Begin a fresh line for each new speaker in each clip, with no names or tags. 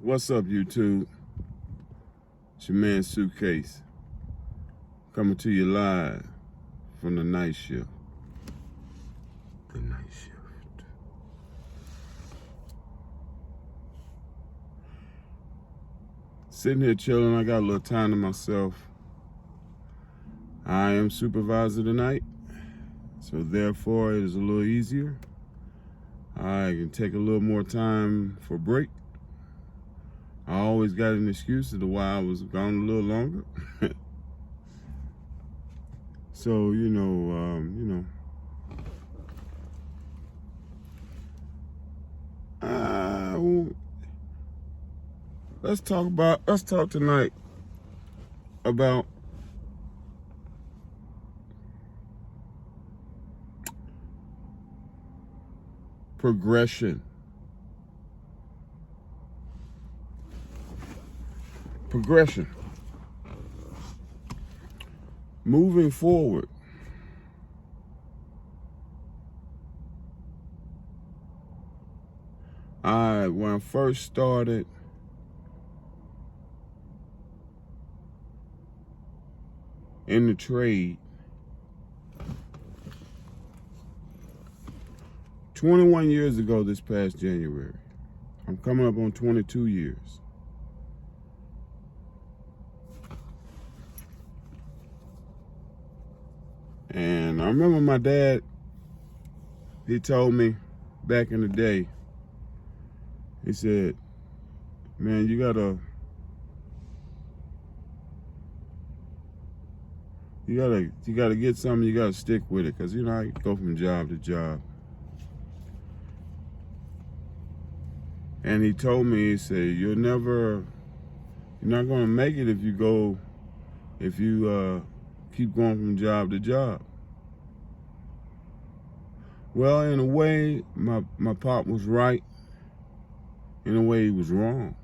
What's up, YouTube? It's your man Suitcase coming to you live from the night shift. The night shift. Sitting here chilling. I got a little time to myself. I am supervisor tonight, so therefore it is a little easier. I can take a little more time for break. I always got an excuse as to why I was gone a little longer. So, let's talk tonight about progression. Moving forward. When I first started, in the trade, 21 years ago this past January, I'm coming up on 22 years. And I remember my dad, he told me back in the day, he said, man, you gotta get something, you gotta stick with it. Cause I go from job to job. And he told me, he said, you're not gonna make it if you keep going from job to job. Well, in a way, my pop was right. In a way, he was wrong.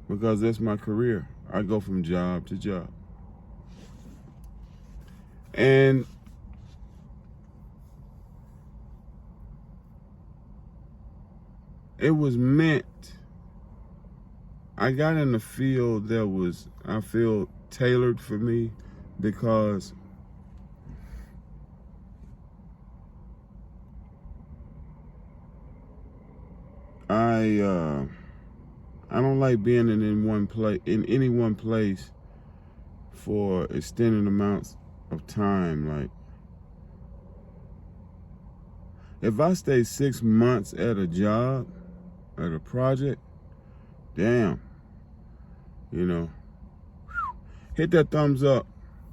Because that's my career. I go from job to job. And it was meant, I got in the field that was, I feel, tailored for me, because I don't like being in any one place for extended amounts of time. Like, if I stay 6 months at a job, at a project, damn, hit that thumbs up,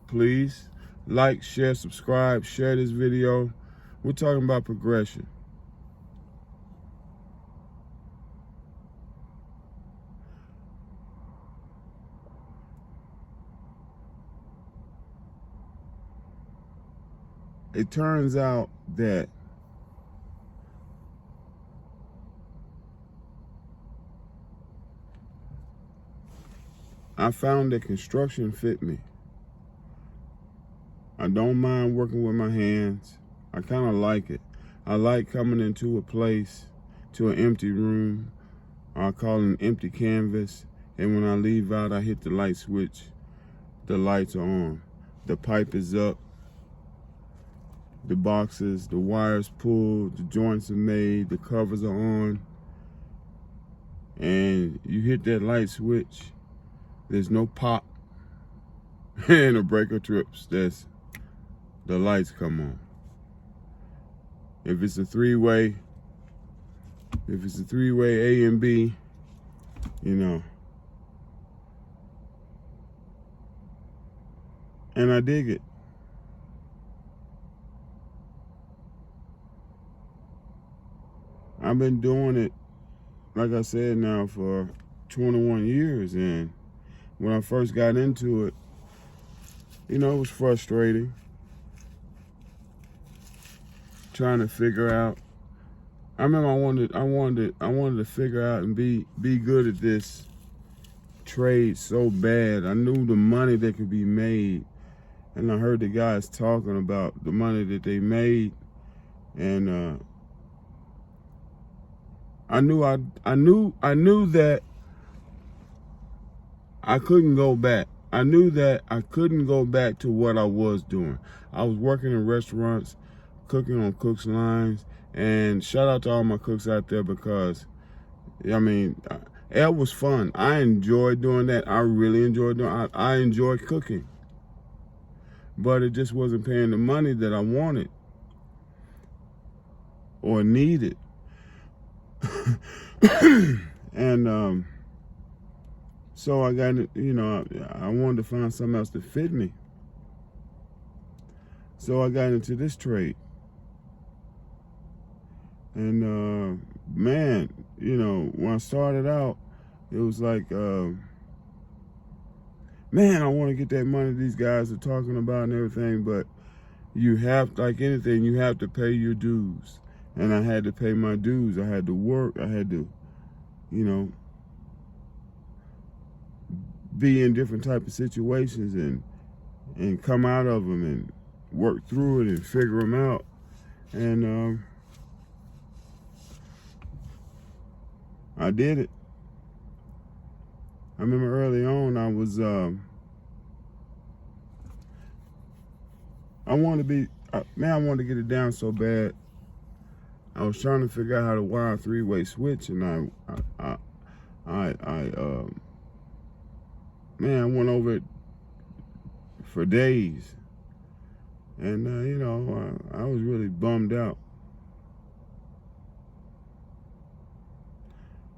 please. Like, share, subscribe, share this video. We're talking about progression. It turns out that I found that construction fit me. I don't mind working with my hands. I kind of like it. I like coming into a place, to an empty room. I call it an empty canvas. And when I leave out, I hit the light switch. The lights are on. The pipe is up. The boxes, the wires pulled, the joints are made, the covers are on. And you hit that light switch, there's no pop and a breaker trips. The lights come on. If it's a three-way A and B, and I dig it. I've been doing it, like I said, now for 21 years. And when I first got into it, it was frustrating. Trying to figure out. I remember I wanted to figure out and be good at this trade so bad. I knew the money that could be made. And I heard the guys talking about the money that they made. And I knew that I couldn't go back. I knew that I couldn't go back to what I was doing. I was working in restaurants, cooking on cooks' lines, and shout out to all my cooks out there because, I mean, it was fun. I enjoyed doing that. I really enjoyed doing it. I enjoyed cooking. But it just wasn't paying the money that I wanted or needed. And so I got, I wanted to find something else that fit me. So I got into this trade. And man, when I started out, it was like, man, I want to get that money these guys are talking about and everything, but you have, like anything, you have to pay your dues. And I had to pay my dues. I had to work. I had to, be in different type of situations and come out of them and work through it and figure them out. And I did it. I remember early on I was, I wanted to get it down so bad. I was trying to figure out how to wire a three-way switch, and I went over it for days, and I was really bummed out.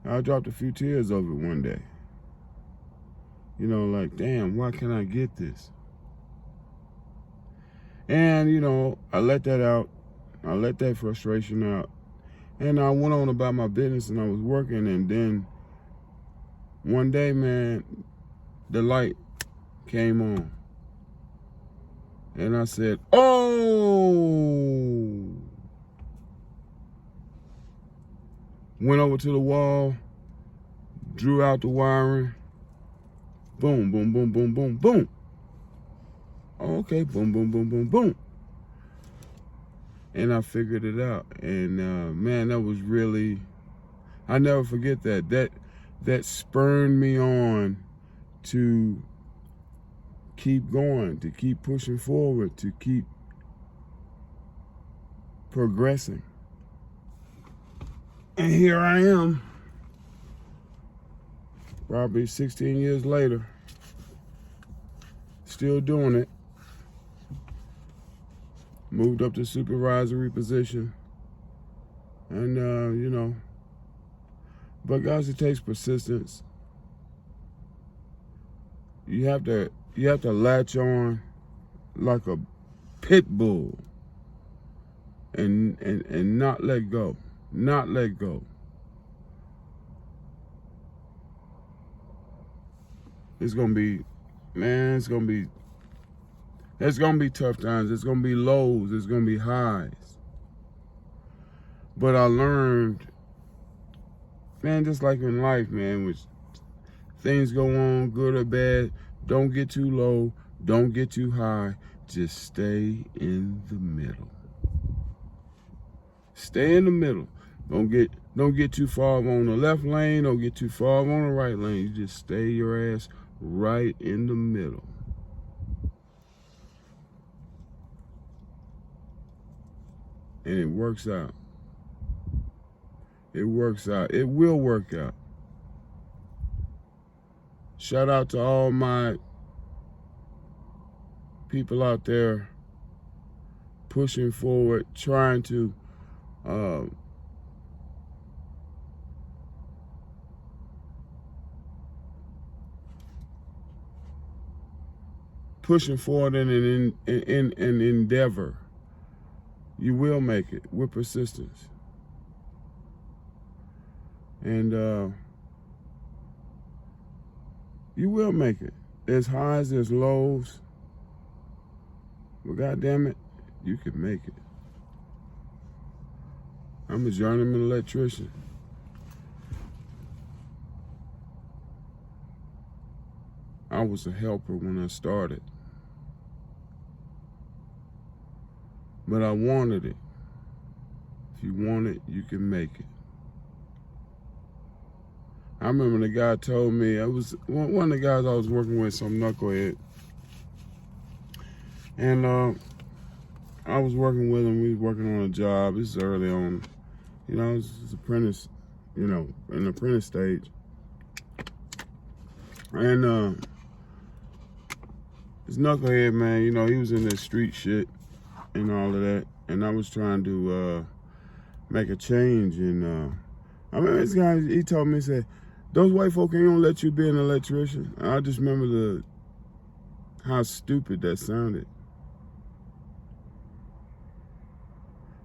I dropped a few tears over it one day. Like, damn, why can't I get this? And I let that out. I let that frustration out. And I went on about my business, and I was working, and then one day, man, the light came on. And I said, oh! Went over to the wall, drew out the wiring. Boom, boom, boom, boom, boom, boom. Okay, boom, boom, boom, boom, boom. And I figured it out. And man, that was really, I never forget that. That spurred me on to keep going, to keep pushing forward, to keep progressing. And here I am, probably 16 years later, still doing it. Moved up to supervisory position. And, but guys, it takes persistence. You have to latch on like a pit bull and not let go. Not let go. It's gonna be tough times. It's gonna be lows. It's gonna be highs. But I learned, man, just like in life, man, which things go on, good or bad, don't get too low, don't get too high. Just stay in the middle. Stay in the middle. Don't get too far on the left lane, don't get too far on the right lane. You just stay your ass right in the middle. And it works out. It works out. It will work out. Shout out to all my people out there pushing forward, trying to pushing forward in an endeavor. You will make it with persistence. And you will make it. There's highs, there's lows. But goddamn it, you can make it. I'm a journeyman electrician. I was a helper when I started. But I wanted it. If you want it, you can make it. I remember the guy told me, it was one of the guys I was working with, some knucklehead. And I was working with him, we was working on a job. This is early on. You know, it's apprentice, you know, in the apprentice stage. And this knucklehead, man, you know, he was in that street shit and all of that. And I was trying to make a change. And I remember this guy, he told me, he said, those white folk ain't gonna let you be an electrician. And I just remember how stupid that sounded.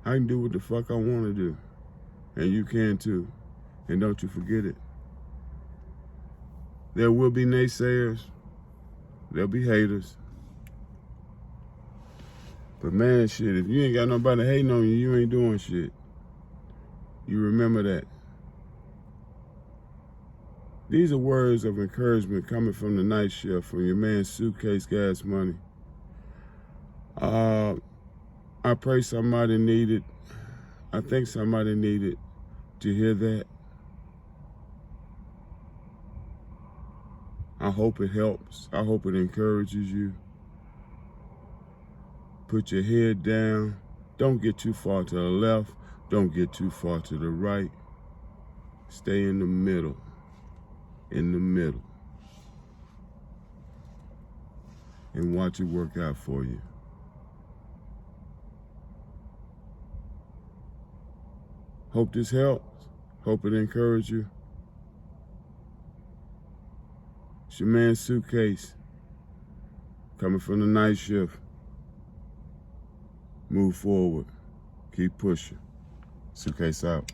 I can do what the fuck I want to do. And you can too. And don't you forget it. There will be naysayers. There'll be haters. But man, shit, if you ain't got nobody hating on you, you ain't doing shit. You remember that. These are words of encouragement coming from the night shift, from your man Suitcase Gas Money. I pray somebody needed, I think somebody needed to hear that. I hope it helps. I hope it encourages you. Put your head down. Don't get too far to the left. Don't get too far to the right. Stay in the middle. In the middle. And watch it work out for you. Hope this helps. Hope it encourages you. It's your man Suitcase. Coming from the night shift. Move forward. Keep pushing. Suitcase out.